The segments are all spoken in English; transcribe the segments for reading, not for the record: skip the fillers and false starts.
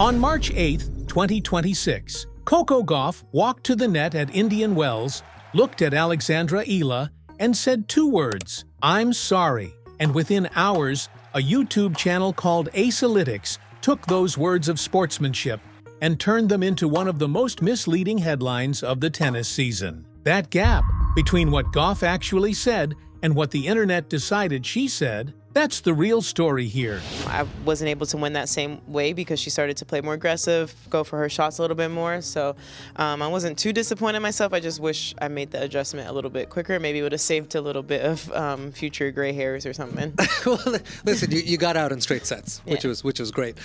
On March 8, 2026, Coco Gauff walked to the net at Indian Wells, looked at Alex Eala, and said 2 words, "I'm sorry." And within hours, a YouTube channel called Ace took those words of sportsmanship and turned them into one of the most misleading headlines of the tennis season. That gap between what Gauff actually said and what the internet decided she said, that's the real story here. I wasn't able to win that same way because she started to play more aggressive, go for her shots a little bit more. So I wasn't too disappointed in myself. I just wish I made the adjustment a little bit quicker. Maybe it would have saved a little bit of future gray hairs or something. Well, listen, you got out in straight sets, which Yeah. was great.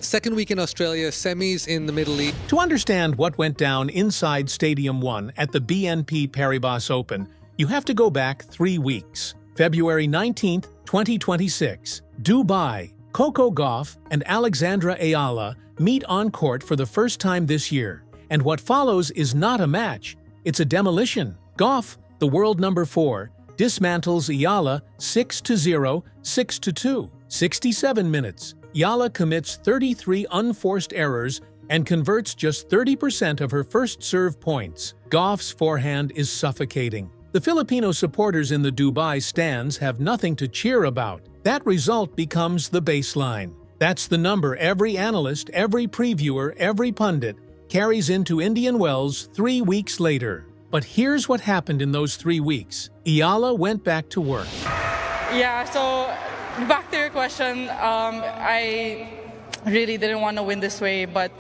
Second week in Australia, semis in the Middle East. To understand what went down inside Stadium 1 at the BNP Paribas Open, you have to go back 3 weeks. February 19th, 2026, Dubai. Coco Gauff and Alex Eala meet on court for the first time this year. And what follows is not a match, it's a demolition. Gauff, the world number 4, dismantles Eala 6-0, 6-2. 67 minutes. Eala commits 33 unforced errors and converts just 30% of her first serve points. Gauff's forehand is suffocating. The Filipino supporters in the Dubai stands have nothing to cheer about. That result becomes the baseline. That's the number every analyst, every previewer, every pundit carries into Indian Wells 3 weeks later. But here's what happened in those 3 weeks. Eala went back to work. Yeah, so back to your question, I really didn't want to win this way, but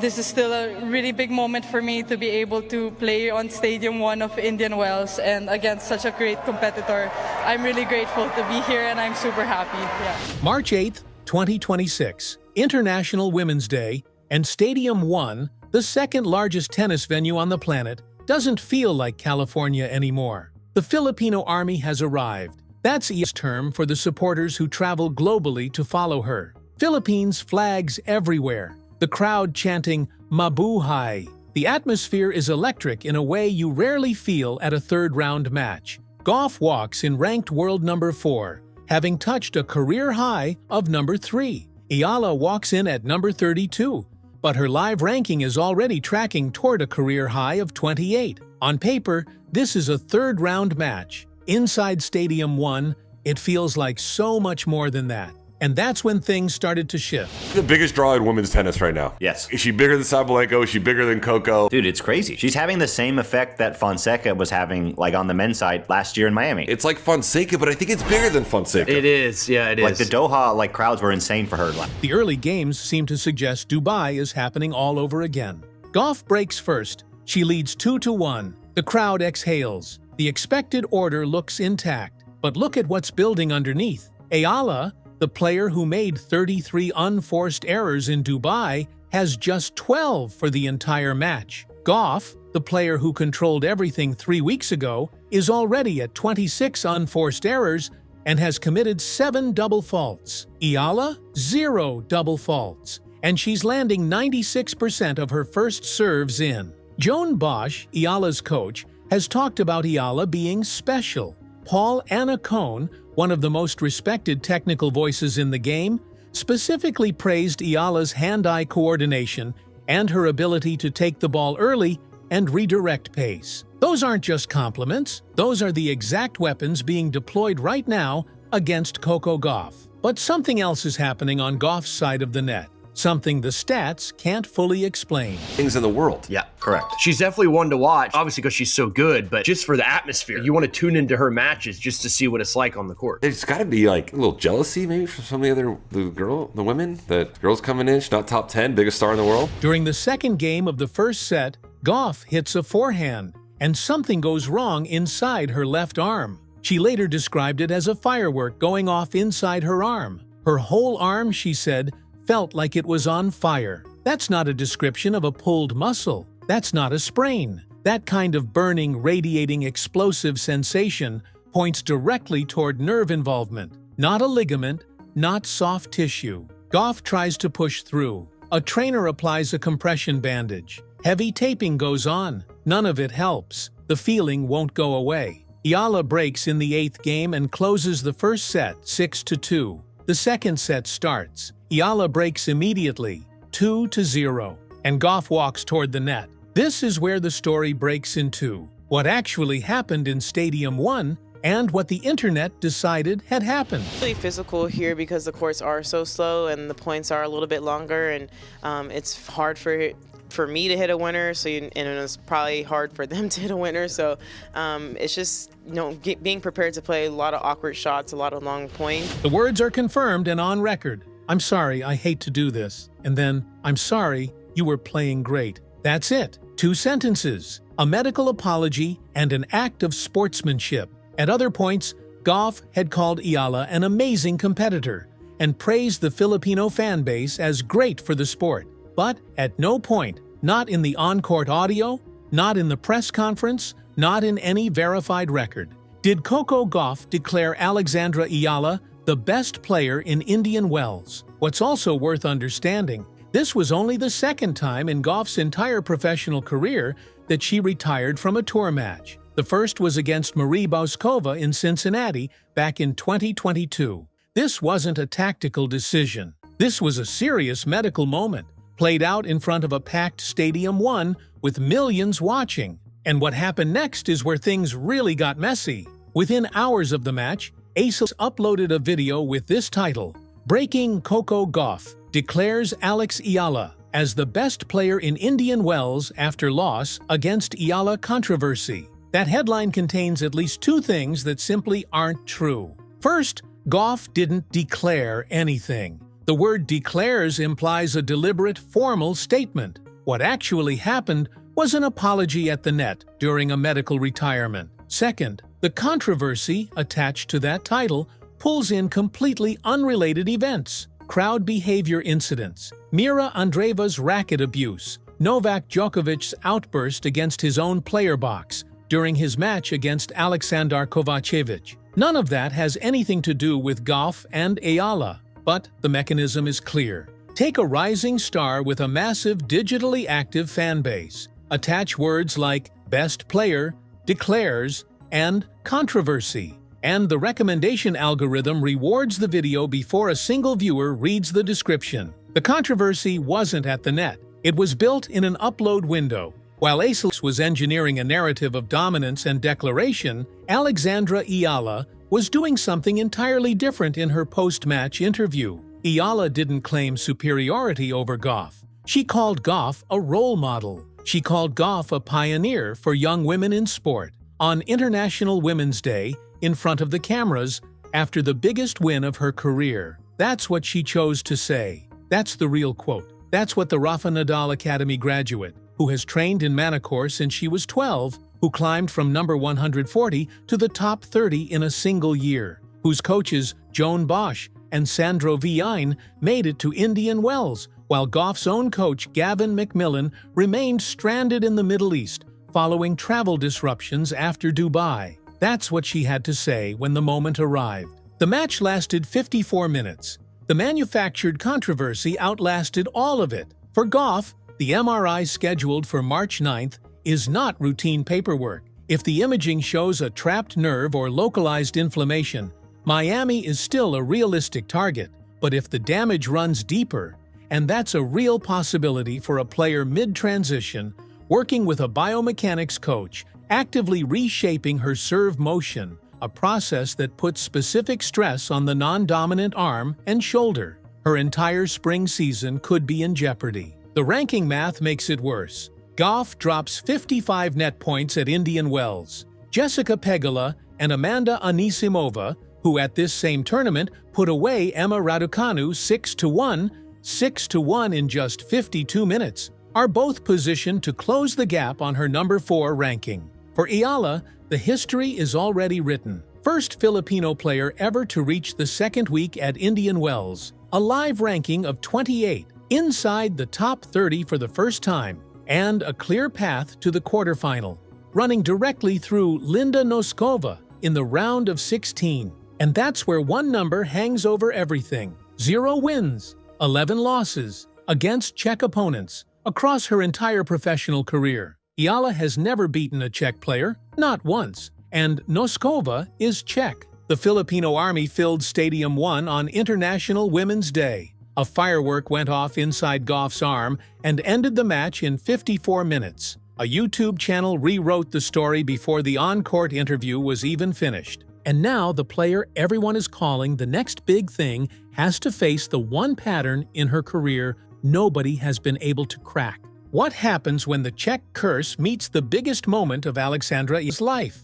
this is still a really big moment for me to be able to play on Stadium 1 of Indian Wells and against such a great competitor. I'm really grateful to be here and I'm super happy. Yeah. March 8th, 2026, International Women's Day, and Stadium 1, the second largest tennis venue on the planet, doesn't feel like California anymore. The Filipino Army has arrived. That's Eala's term for the supporters who travel globally to follow her. Philippines flags everywhere, the crowd chanting "Mabuhay." The atmosphere is electric in a way you rarely feel at a third-round match. Gauff walks in ranked world number 4, having touched a career high of number 3. Eala walks in at number 32, but her live ranking is already tracking toward a career high of 28. On paper, this is a third-round match. Inside Stadium 1, it feels like so much more than that. And that's when things started to shift. The biggest draw in women's tennis right now. Yes. Is she bigger than Sabalenka? Is she bigger than Coco? Dude, it's crazy. She's having the same effect that Fonseca was having, like, on the men's side last year in Miami. It's like Fonseca, but I think it's bigger than Fonseca. It is, yeah, it is. Like, the Doha, like, crowds were insane for her. The early games seem to suggest Dubai is happening all over again. Gauff breaks first. She leads 2-1. The crowd exhales. The expected order looks intact. But look at what's building underneath. Eala, the player who made 33 unforced errors in Dubai, has just 12 for the entire match. Gauff, the player who controlled everything 3 weeks ago, is already at 26 unforced errors and has committed 7 double faults. Eala, 0 double faults, and she's landing 96% of her first serves in. Joan Bosch, Eala's coach, has talked about Eala being special. Paul Anacone, one of the most respected technical voices in the game, specifically praised Eala's hand-eye coordination and her ability to take the ball early and redirect pace. Those aren't just compliments, those are the exact weapons being deployed right now against Coco Gauff. But something else is happening on Gauff's side of the net, something the stats can't fully explain. Things in the world. Yeah, correct. She's definitely one to watch, obviously because she's so good, but just for the atmosphere. You want to tune into her matches just to see what it's like on the court. There's got to be like a little jealousy maybe from some of the women. That girl's coming in, she's not top 10, biggest star in the world. During the second game of the first set, Gauff hits a forehand, and something goes wrong inside her left arm. She later described it as a firework going off inside her arm. Her whole arm, she said, felt like it was on fire. That's not a description of a pulled muscle. That's not a sprain. That kind of burning, radiating, explosive sensation points directly toward nerve involvement, not a ligament, not soft tissue. Gauff tries to push through. A trainer applies a compression bandage. Heavy taping goes on. None of it helps. The feeling won't go away. Eala breaks in the 8th game and closes the first set 6-2. the second set starts. Eala breaks immediately, 2-0, and Gauff walks toward the net. This is where the story breaks in two. What actually happened in Stadium 1 and what the internet decided had happened. Really physical here because the courts are so slow and the points are a little bit longer, and it's hard for me to hit a winner, and it's probably hard for them to hit a winner. So it's just, being prepared to play a lot of awkward shots, a lot of long points. The words are confirmed and on record. I'm sorry, I hate to do this. And then, I'm sorry, you were playing great. That's it. 2 sentences, a medical apology, and an act of sportsmanship. At other points, Gauff had called Eala an amazing competitor and praised the Filipino fan base as great for the sport. But at no point, not in the on-court audio, not in the press conference, not in any verified record, did Coco Gauff declare Alexandra Eala the best player in Indian Wells. What's also worth understanding, this was only the second time in Gauff's entire professional career that she retired from a tour match. The first was against Marie Bauskova in Cincinnati back in 2022. This wasn't a tactical decision. This was a serious medical moment, played out in front of a packed Stadium 1 with millions watching. And what happened next is where things really got messy. Within hours of the match, Eala uploaded a video with this title: "Breaking Coco Gauff declares Alex Eala as the best player in Indian Wells after loss against Eala controversy." That headline contains at least 2 things that simply aren't true. First, Gauff didn't declare anything. The word declares implies a deliberate, formal statement. What actually happened was an apology at the net during a medical retirement. Second, the controversy attached to that title pulls in completely unrelated events: crowd behavior incidents, Mira Andreeva's racket abuse, Novak Djokovic's outburst against his own player box during his match against Aleksandar Kovacevic. None of that has anything to do with Gauff and Eala, but the mechanism is clear. Take a rising star with a massive digitally active fan base. Attach words like best player, declares, and controversy, and the recommendation algorithm rewards the video before a single viewer reads the description. The controversy wasn't at the net. It was built in an upload window. While Eala was engineering a narrative of dominance and declaration, Alexandra Eala was doing something entirely different in her post-match interview. Eala didn't claim superiority over Gauff. She called Gauff a role model. She called Gauff a pioneer for young women in sport. On International Women's Day, in front of the cameras, after the biggest win of her career. That's what she chose to say. That's the real quote. That's what the Rafa Nadal Academy graduate, who has trained in Manacor since she was 12, who climbed from number 140 to the top 30 in a single year, whose coaches Joan Bosch and Sandro Villane made it to Indian Wells, while Gauff's own coach Gavin McMillan remained stranded in the Middle East following travel disruptions after Dubai. That's what she had to say when the moment arrived. The match lasted 54 minutes. The manufactured controversy outlasted all of it. For Gauff, the MRI scheduled for March 9th is not routine paperwork. If the imaging shows a trapped nerve or localized inflammation, Miami is still a realistic target. But if the damage runs deeper, and that's a real possibility for a player mid-transition, working with a biomechanics coach, actively reshaping her serve motion, a process that puts specific stress on the non-dominant arm and shoulder, her entire spring season could be in jeopardy. The ranking math makes it worse. Gauff drops 55 net points at Indian Wells. Jessica Pegula and Amanda Anisimova, who at this same tournament put away Emma Raducanu 6-1 in just 52 minutes, are both positioned to close the gap on her number 4 ranking. For Eala, the history is already written. First Filipino player ever to reach the second week at Indian Wells, a live ranking of 28, inside the top 30 for the first time, and a clear path to the quarterfinal, running directly through Linda Noskova in the round of 16. And that's where one number hangs over everything: 0 wins, 11 losses, against Czech opponents, across her entire professional career. Eala has never beaten a Czech player, not once, and Noskova is Czech. The Filipino Army filled Stadium 1 on International Women's Day. A firework went off inside Gauff's arm and ended the match in 54 minutes. A YouTube channel rewrote the story before the on-court interview was even finished. And now the player everyone is calling the next big thing has to face the one pattern in her career nobody has been able to crack. What happens when the Czech curse meets the biggest moment of Alex Eala's life?